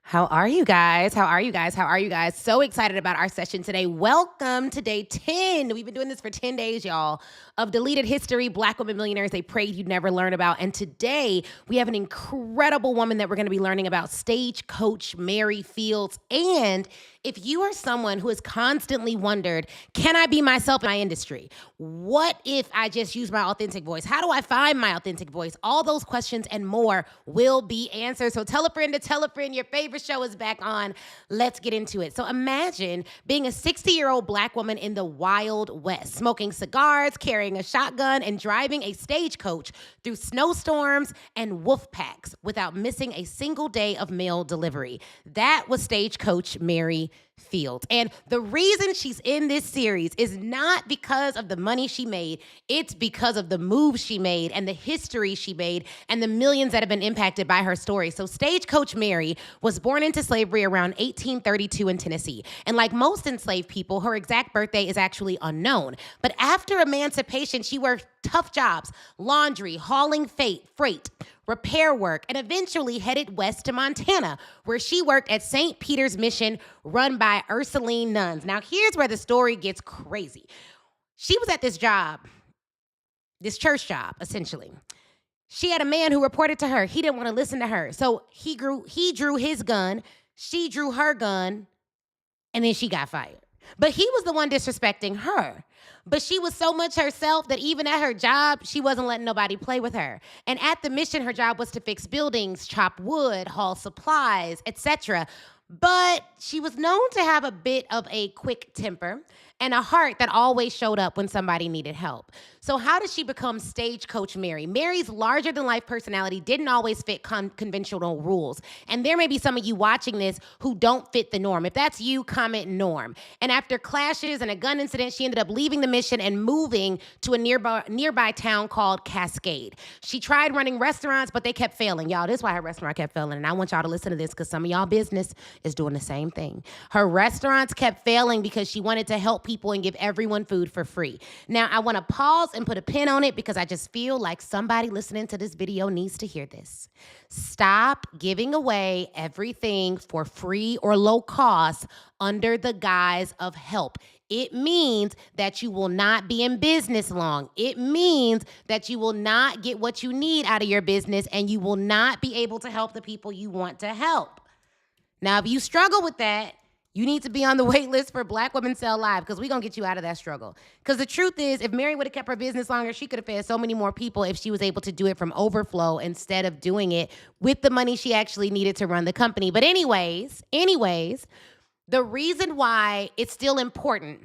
How are you guys? How are you guys? How are you guys? So excited about our session today. Welcome to day 10. We've been doing this for 10 days, y'all, of deleted history, Black women millionaires they prayed you'd never learn about. And today we have an incredible woman that we're going to be learning about, Stagecoach Mary Fields. And if you are someone who has constantly wondered, can I be myself in my industry? What if I just use my authentic voice? How do I find my authentic voice? All those questions and more will be answered. So tell a friend to tell a friend your favorite show is back on. Let's get into it. So imagine being a 60-year-old Black woman in the Wild West, smoking cigars, carrying a shotgun, and driving a stagecoach through snowstorms and wolf packs without missing a single day of mail delivery. That was Stagecoach Mary Fields. And the reason she's in this series is not because of the money she made, it's because of the moves she made and the history she made and the millions that have been impacted by her story. So Stagecoach Mary was born into slavery around 1832 in Tennessee. And like most enslaved people, her exact birthday is actually unknown. But after emancipation, she worked tough jobs, laundry, hauling freight, repair work, and eventually headed west to Montana, where she worked at St. Peter's Mission, run by Ursuline nuns. Now, here's where the story gets crazy. She was at this job, this church job, essentially. She had a man who reported to her. He didn't want to listen to her. So he drew his gun, she drew her gun, and then she got fired. But he was the one disrespecting her. But she was so much herself that even at her job, she wasn't letting nobody play with her. And at the mission, her job was to fix buildings, chop wood, haul supplies, etc. But she was known to have a bit of a quick temper and a heart that always showed up when somebody needed help. So how did she become Stagecoach Mary? Mary's larger-than-life personality didn't always fit conventional rules. And there may be some of you watching this who don't fit the norm. If that's you, comment norm. And after clashes and a gun incident, she ended up leaving the mission and moving to a nearby town called Cascade. She tried running restaurants, but they kept failing. Y'all, this is why her restaurant kept failing. And I want y'all to listen to this because some of y'all business is doing the same thing. Her restaurants kept failing because she wanted to help people and give everyone food for free. Now, I want to pause and put a pin on it because I just feel like somebody listening to this video needs to hear this. Stop giving away everything for free or low cost under the guise of help. It means that you will not be in business long. It means that you will not get what you need out of your business and you will not be able to help the people you want to help. Now, if you struggle with that, you need to be on the wait list for Black Women Sell Live because we're going to get you out of that struggle. Because the truth is, if Mary would have kept her business longer, she could have fed so many more people if she was able to do it from overflow instead of doing it with the money she actually needed to run the company. But anyways, the reason why it's still important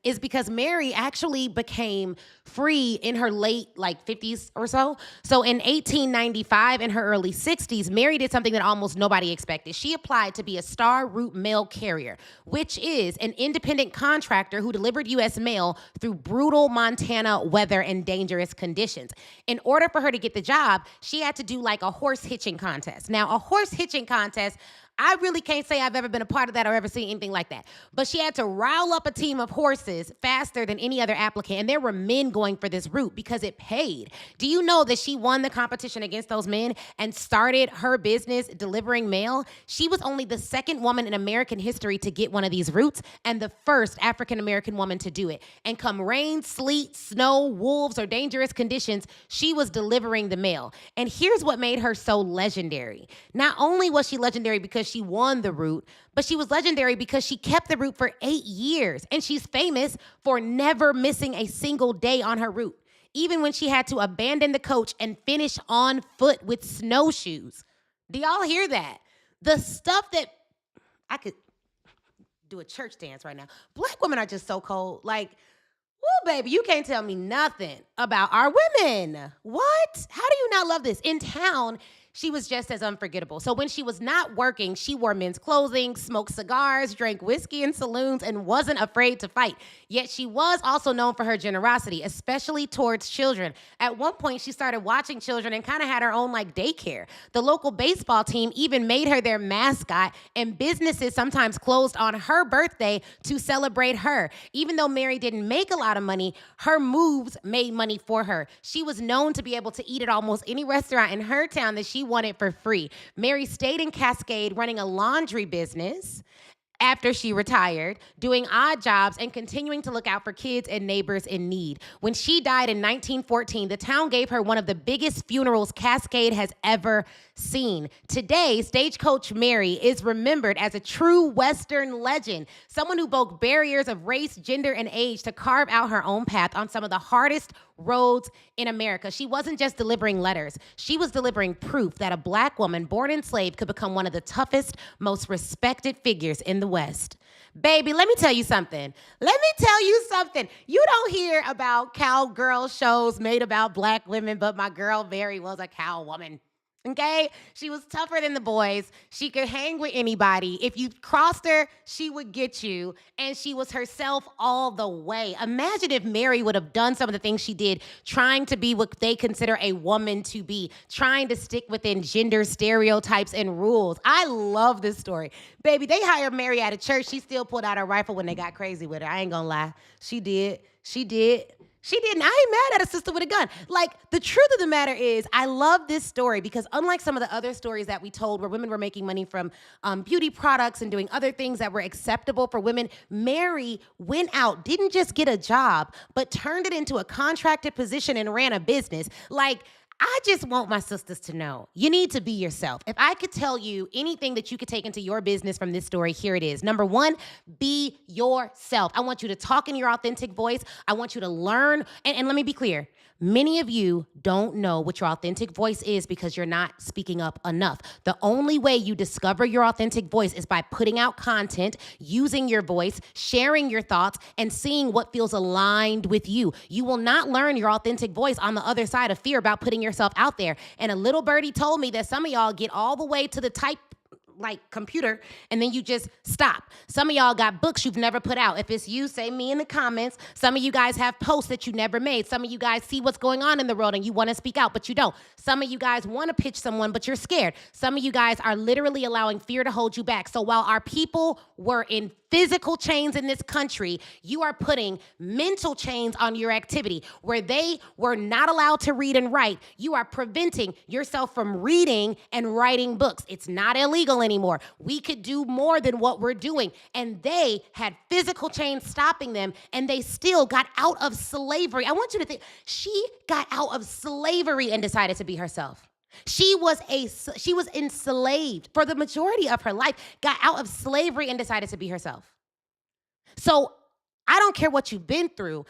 is because Mary actually became free in her late 50s or so. So in 1895, in her early 60s, Mary did something that almost nobody expected. She applied to be a Star Route mail carrier, which is an independent contractor who delivered U.S. mail through brutal Montana weather and dangerous conditions. In order for her to get the job, she had to do a horse hitching contest. Now, a horse hitching contest, I really can't say I've ever been a part of that or ever seen anything like that. But she had to rile up a team of horses faster than any other applicant. And there were men going for this route because it paid. Do you know that she won the competition against those men and started her business delivering mail? She was only the second woman in American history to get one of these routes and the first African-American woman to do it. And come rain, sleet, snow, wolves, or dangerous conditions, she was delivering the mail. And here's what made her so legendary. Not only was she legendary because she won the route, but she was legendary because she kept the route for 8 years. And she's famous for never missing a single day on her route, even when she had to abandon the coach and finish on foot with snowshoes. Do y'all hear that? The stuff that I could do a church dance right now. Black women are just so cold. Woo, baby, you can't tell me nothing about our women. What? How do you not love this? In town, she was just as unforgettable. So when she was not working, she wore men's clothing, smoked cigars, drank whiskey in saloons, and wasn't afraid to fight. Yet she was also known for her generosity, especially towards children. At one point, she started watching children and kind of had her own daycare. The local baseball team even made her their mascot, and businesses sometimes closed on her birthday to celebrate her. Even though Mary didn't make a lot of money, her moves made money for her. She was known to be able to eat at almost any restaurant in her town that she she wanted for free. Mary stayed in Cascade running a laundry business after she retired, doing odd jobs and continuing to look out for kids and neighbors in need. When she died in 1914, the town gave her one of the biggest funerals Cascade has ever seen. Today, Stagecoach Mary is remembered as a true Western legend, someone who broke barriers of race, gender, and age to carve out her own path on some of the hardest roads in America. She wasn't just delivering letters. She was delivering proof that a Black woman born enslaved could become one of the toughest, most respected figures in the West. Baby, let me tell you something. You don't hear about cowgirl shows made about Black women, but my girl Mary was a cow woman. Okay? She was tougher than the boys. She could hang with anybody. If you crossed her, she would get you. And she was herself all the way. Imagine if Mary would have done some of the things she did, trying to be what they consider a woman to be, trying to stick within gender stereotypes and rules. I love this story. Baby, they hired Mary at a church. She still pulled out her rifle when they got crazy with her. I ain't gonna lie. She did. She didn't. I ain't mad at a sister with a gun. Like, the truth of the matter is, I love this story because unlike some of the other stories that we told where women were making money from beauty products and doing other things that were acceptable for women, Mary went out, didn't just get a job, but turned it into a contracted position and ran a business. Like, I just want my sisters to know, you need to be yourself. If I could tell you anything that you could take into your business from this story, here it is. Number one, be yourself. I want you to talk in your authentic voice. I want you to learn. And let me be clear. Many of you don't know what your authentic voice is because you're not speaking up enough. The only way you discover your authentic voice is by putting out content, using your voice, sharing your thoughts, and seeing what feels aligned with you. You will not learn your authentic voice on the other side of fear about putting yourself out there. And a little birdie told me that some of y'all get all the way to the computer, and then you just stop. Some of y'all got books you've never put out. If it's you, say me in the comments. Some of you guys have posts that you never made. Some of you guys see what's going on in the world and you want to speak out, but you don't. Some of you guys want to pitch someone, but you're scared. Some of you guys are literally allowing fear to hold you back. So while our people were in physical chains in this country, you are putting mental chains on your activity. Where they were not allowed to read and write, you are preventing yourself from reading and writing books. It's not illegal anymore. We could do more than what we're doing. And they had physical chains stopping them, and they still got out of slavery. I want you to think, she got out of slavery and decided to be herself. She was enslaved for the majority of her life, got out of slavery and decided to be herself. So I don't care what you've been through.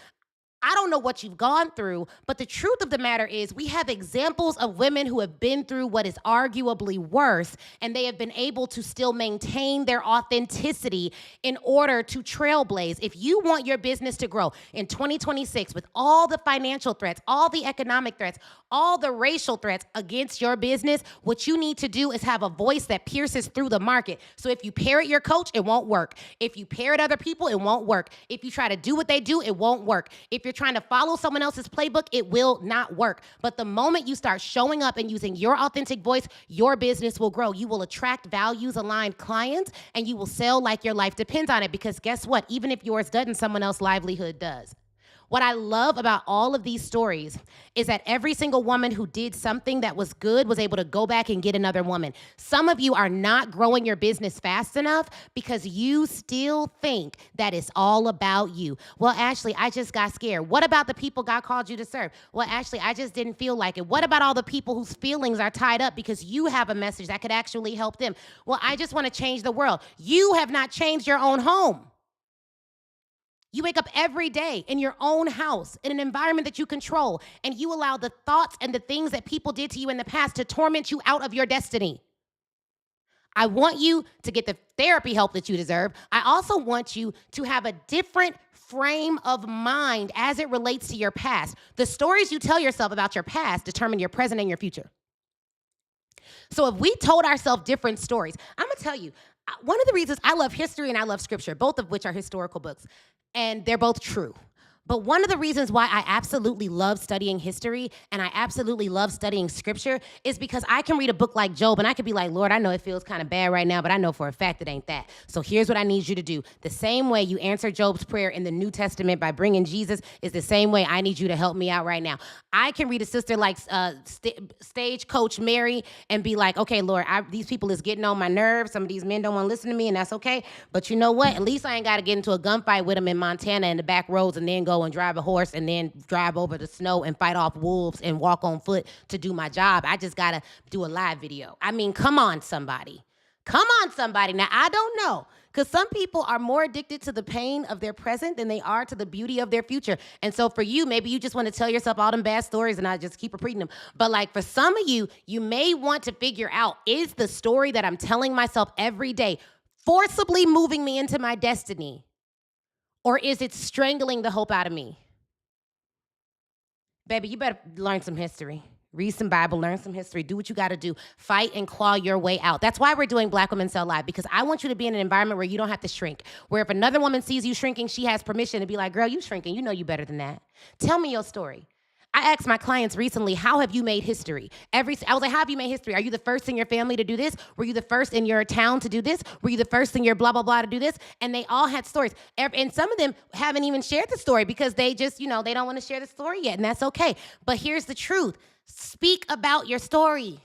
I don't know what you've gone through, but the truth of the matter is we have examples of women who have been through what is arguably worse, and they have been able to still maintain their authenticity in order to trailblaze. If you want your business to grow in 2026 with all the financial threats, all the economic threats, all the racial threats against your business, what you need to do is have a voice that pierces through the market. So if you parrot your coach, it won't work. If you parrot other people, it won't work. If you try to do what they do, it won't work. If you're trying to follow someone else's playbook, it will not work. But the moment you start showing up and using your authentic voice, your business will grow. You will attract values-aligned clients, and you will sell like your life depends on it, because guess what? Even if yours doesn't, someone else's livelihood does. What I love about all of these stories is that every single woman who did something that was good was able to go back and get another woman. Some of you are not growing your business fast enough because you still think that it's all about you. Well, Ashley, I just got scared. What about the people God called you to serve? Well, Ashley, I just didn't feel like it. What about all the people whose feelings are tied up because you have a message that could actually help them? Well, I just want to change the world. You have not changed your own home. You wake up every day in your own house, in an environment that you control, and you allow the thoughts and the things that people did to you in the past to torment you out of your destiny. I want you to get the therapy help that you deserve. I also want you to have a different frame of mind as it relates to your past. The stories you tell yourself about your past determine your present and your future. So if we told ourselves different stories, I'm going to tell you, one of the reasons I love history and I love scripture, both of which are historical books, and they're both true. But one of the reasons why I absolutely love studying history and I absolutely love studying scripture is because I can read a book like Job and I could be like, Lord, I know it feels kind of bad right now, but I know for a fact it ain't that. So here's what I need you to do. The same way you answer Job's prayer in the New Testament by bringing Jesus is the same way I need you to help me out right now. I can read a sister like Stagecoach Mary and be like, okay, Lord, these people is getting on my nerves. Some of these men don't want to listen to me, and that's okay. But you know what? At least I ain't got to get into a gunfight with them in Montana in the back roads and then go and drive a horse and then drive over the snow and fight off wolves and walk on foot to do my job. I just got to do a live video. I mean, come on, somebody. Come on, somebody. Now, I don't know, because some people are more addicted to the pain of their present than they are to the beauty of their future. And so for you, maybe you just want to tell yourself all them bad stories and I just keep repeating them. But like for some of you, you may want to figure out, is the story that I'm telling myself every day forcibly moving me into my destiny? Or is it strangling the hope out of me? Baby, you better learn some history. Read some Bible, learn some history, do what you got to do. Fight and claw your way out. That's why we're doing Black Women Sell Live, because I want you to be in an environment where you don't have to shrink, where if another woman sees you shrinking, she has permission to be like, girl, you shrinking. You know you better than that. Tell me your story. I asked my clients recently, how have you made history? I was like, how have you made history? Are you the first in your family to do this? Were you the first in your town to do this? Were you the first in your blah, blah, blah to do this? And they all had stories. And some of them haven't even shared the story because they just, they don't want to share the story yet, and that's okay. But here's the truth. Speak about your story.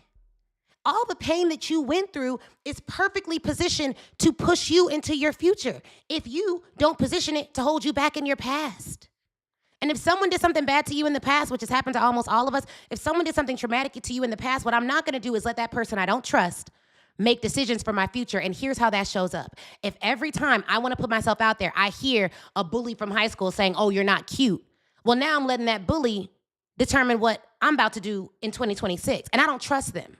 All the pain that you went through is perfectly positioned to push you into your future if you don't position it to hold you back in your past. And if someone did something bad to you in the past, which has happened to almost all of us, if someone did something traumatic to you in the past, what I'm not going to do is let that person I don't trust make decisions for my future. And here's how that shows up. If every time I want to put myself out there, I hear a bully from high school saying, oh, you're not cute. Well, now I'm letting that bully determine what I'm about to do in 2026. And I don't trust them.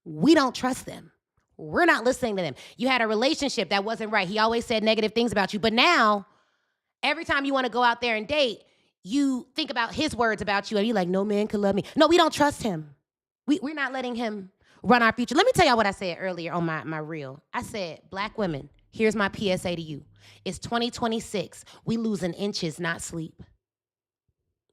We don't trust them. We're not listening to them. You had a relationship that wasn't right. He always said negative things about you. But now, every time you want to go out there and date, you think about his words about you and you're like, no man can love me. No, we don't trust him. We're not letting him run our future. Let me tell y'all what I said earlier on my reel. I said, Black women, here's my PSA to you. It's 2026. We losing inches, not sleep.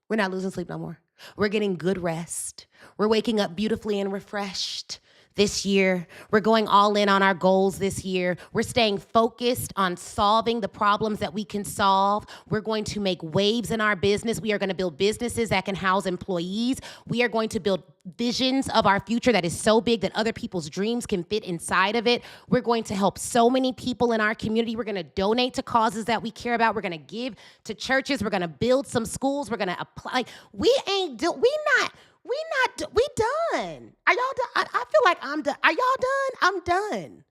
We're not losing sleep no more. We're getting good rest. We're waking up beautifully and refreshed this year. We're going all in on our goals this year. We're staying focused on solving the problems that we can solve. We're going to make waves in our business. We are going to build businesses that can house employees. We are going to build visions of our future that is so big that other people's dreams can fit inside of it. We're going to help so many people in our community. We're going to donate to causes that we care about. We're going to give to churches. We're going to build some schools. We're going to apply. We done. Are y'all done? I feel like I'm done. Are y'all done? I'm done.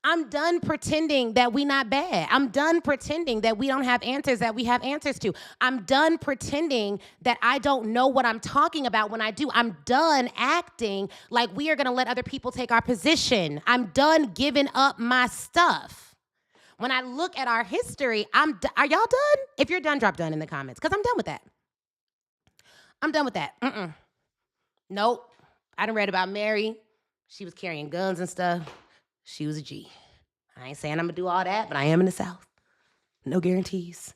I'm done pretending that we not bad. I'm done pretending that we don't have answers that we have answers to. I'm done pretending that I don't know what I'm talking about when I do. I'm done acting like we are going to let other people take our position. I'm done giving up my stuff. When I look at our history, are y'all done? If you're done, drop done in the comments, because I'm done with that. I'm done with that. Nope. I done read about Mary. She was carrying guns and stuff. She was a G. I ain't saying I'm going to do all that, but I am in the South. No guarantees.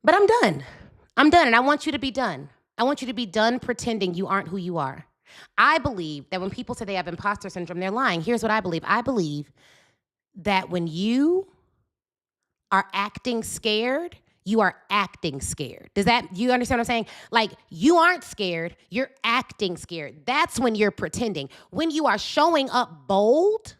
But I'm done. I'm done, and I want you to be done. I want you to be done pretending you aren't who you are. I believe that when people say they have imposter syndrome, they're lying. Here's what I believe. I believe that when you are acting scared, you are acting scared. You understand what I'm saying? Like, you aren't scared, you're acting scared. That's when you're pretending. When you are showing up bold,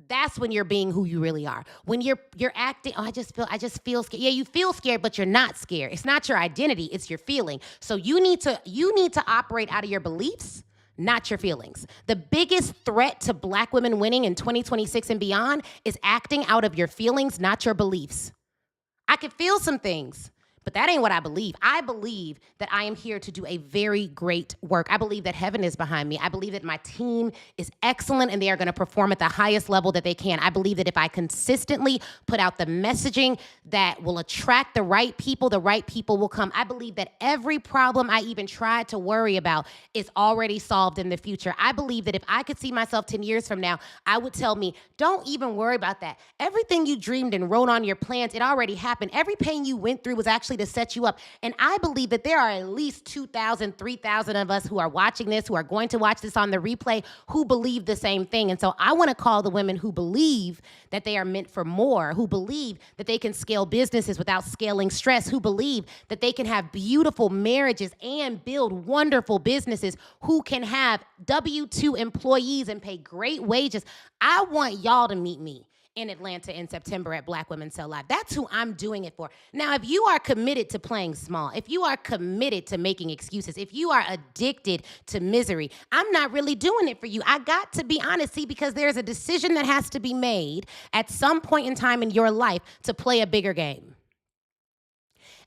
that's when you're being who you really are. When you're acting, I just feel scared. Yeah, you feel scared, but you're not scared. It's not your identity, it's your feeling. So you need to operate out of your beliefs, not your feelings. The biggest threat to Black women winning in 2026 and beyond is acting out of your feelings, not your beliefs. I can feel some things, but that ain't what I believe. I believe that I am here to do a very great work. I believe that heaven is behind me. I believe that my team is excellent and they are going to perform at the highest level that they can. I believe that if I consistently put out the messaging that will attract the right people will come. I believe that every problem I even tried to worry about is already solved in the future. I believe that if I could see myself 10 years from now, I would tell me, don't even worry about that. Everything you dreamed and wrote on your plans, it already happened. Every pain you went through was actually to set you up. And I believe that there are at least 2,000, 3,000 of us who are watching this, who are going to watch this on the replay, who believe the same thing. And so I want to call the women who believe that they are meant for more, who believe that they can scale businesses without scaling stress, who believe that they can have beautiful marriages and build wonderful businesses, who can have W-2 employees and pay great wages. I want y'all to meet me in Atlanta in September at Black Women Sell Live. That's who I'm doing it for. Now, if you are committed to playing small, if you are committed to making excuses, if you are addicted to misery, I'm not really doing it for you. I got to be honest, see, because there's a decision that has to be made at some point in time in your life to play a bigger game.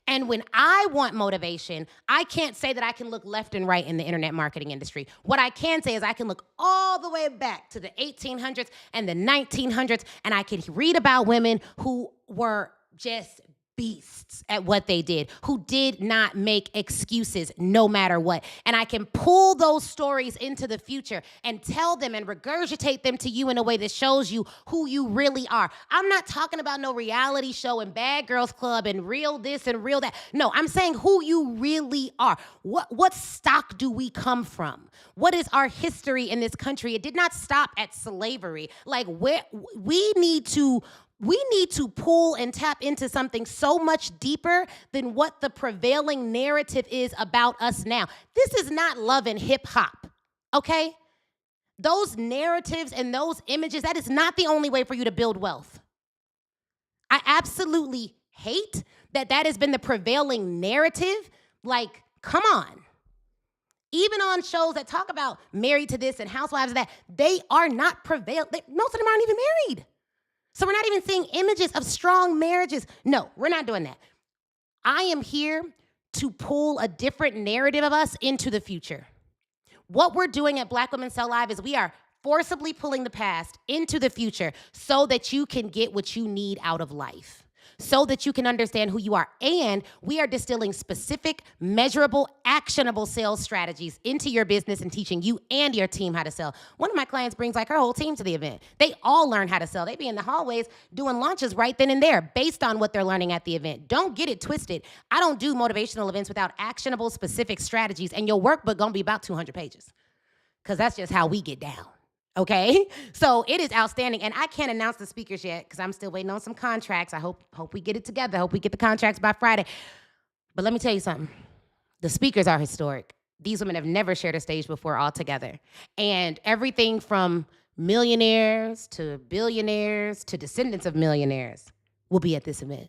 And when I want motivation, I can't say that I can look left and right in the internet marketing industry. What I can say is I can look all the way back to the 1800s and the 1900s, and I can read about women who were just beasts at what they did, who did not make excuses no matter what. And I can pull those stories into the future and tell them and regurgitate them to you in a way that shows you who you really are. I'm not talking about no reality show and Bad Girls Club and real this and real that. No, I'm saying who you really are. What stock do we come from? What is our history in this country? It did not stop at slavery. Like, we need to pull and tap into something so much deeper than what the prevailing narrative is about us now. This is not love and hip hop, okay? Those narratives and those images, that is not the only way for you to build wealth. I absolutely hate that has been the prevailing narrative. Like, come on. Even on shows that talk about Married to This and Housewives of that, they are not most of them aren't even married. So we're not even seeing images of strong marriages. No, we're not doing that. I am here to pull a different narrative of us into the future. What we're doing at Black Women Sell Live is we are forcibly pulling the past into the future so that you can get what you need out of life, so that you can understand who you are. And we are distilling specific, measurable, actionable sales strategies into your business and teaching you and your team how to sell. One of my clients brings like her whole team to the event. They all learn how to sell. They be in the hallways doing launches right then and there based on what they're learning at the event. Don't get it twisted. I don't do motivational events without actionable, specific strategies, and your workbook gonna be about 200 pages because that's just how we get down. Okay, so it is outstanding, and I can't announce the speakers yet because I'm still waiting on some contracts. I hope we get it together. Hope we get the contracts by Friday. But let me tell you something. The speakers are historic. These women have never shared a stage before all together. And everything from millionaires to billionaires to descendants of millionaires will be at this event.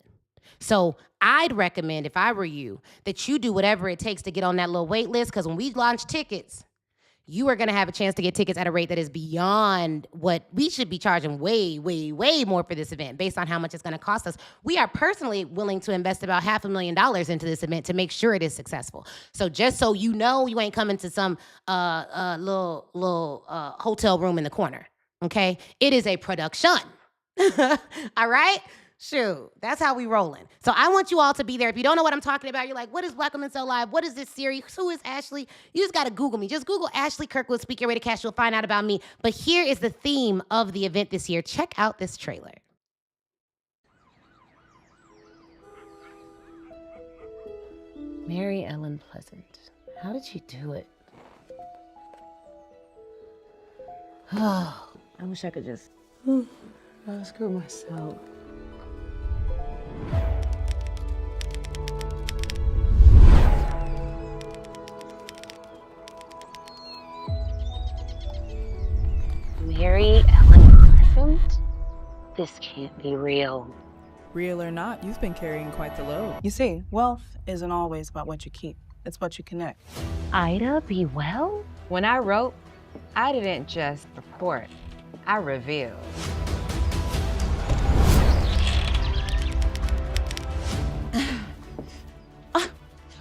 So I'd recommend, if I were you, that you do whatever it takes to get on that little wait list, because when we launch tickets, you are going to have a chance to get tickets at a rate that is beyond what we should be charging way, way, way more for this event based on how much it's going to cost us. We are personally willing to invest about $500,000 into this event to make sure it is successful. So just so you know, you ain't coming to some little hotel room in the corner, okay? It is a production, all right? Shoot, that's how we rolling. So I want you all to be there. If you don't know what I'm talking about, you're like, what is Black Women Sell Live? What is this series? Who is Ashley? You just got to Google me. Just Google Ashley Kirkwood, Speak Your Way to Cash. You'll find out about me. But here is the theme of the event this year. Check out this trailer. Mary Ellen Pleasant. How did she do it? Oh, I wish I could just screw myself. Mary Ellen Pleasant? This can't be real. Real or not, you've been carrying quite the load. You see, wealth isn't always about what you keep. It's what you connect. Ida B. Well? When I wrote, I didn't just report, I revealed.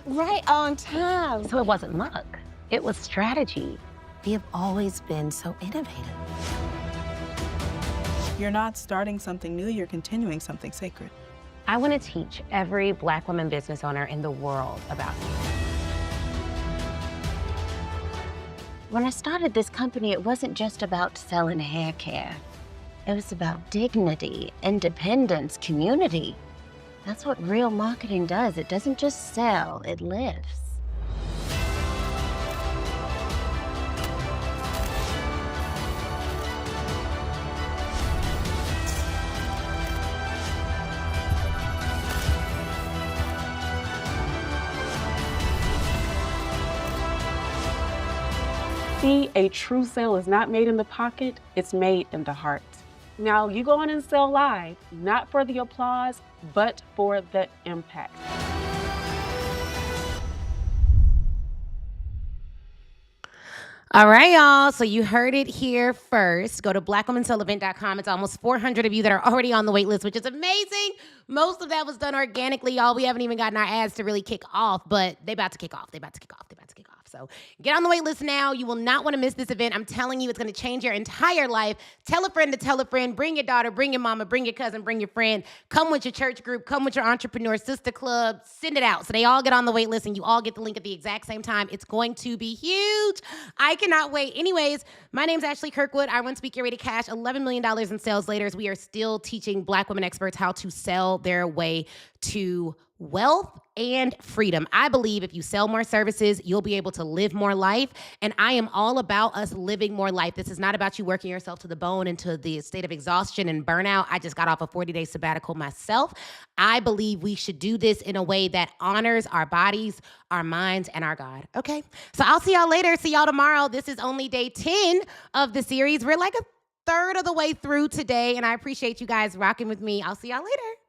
Right on time. So it wasn't luck. It was strategy. We have always been so innovative. You're not starting something new, you're continuing something sacred. I want to teach every Black woman business owner in the world about you. When I started this company, it wasn't just about selling hair care. It was about dignity, independence, community. That's what real marketing does. It doesn't just sell, it lives. See, a true sale is not made in the pocket, it's made in the heart. Now, you go on and sell live, not for the applause, but for the impact. All right, y'all. So you heard it here first. Go to blackwomansellevent.com. It's almost 400 of you that are already on the wait list, which is amazing. Most of that was done organically, y'all. We haven't even gotten our ads to really kick off, but they about to kick off. So get on the wait list now. You will not want to miss this event. I'm telling you, it's going to change your entire life. Tell a friend to tell a friend. Bring your daughter, bring your mama, bring your cousin, bring your friend. Come with your church group. Come with your entrepreneur sister club. Send it out so they all get on the wait list and you all get the link at the exact same time. It's going to be huge. I cannot wait. Anyways, my name's Ashley Kirkwood. I run Speak Your Way to Cash. $11 million in sales later. We are still teaching Black women experts how to sell their way to wealth and freedom. I believe if you sell more services, you'll be able to live more life. And I am all about us living more life. This is not about you working yourself to the bone into the state of exhaustion and burnout. I just got off a 40-day sabbatical myself. I believe we should do this in a way that honors our bodies, our minds, and our God. Okay? So I'll see y'all later. See y'all tomorrow. This is only day 10 of the series. We're like a third of the way through today, and I appreciate you guys rocking with me. I'll see y'all later.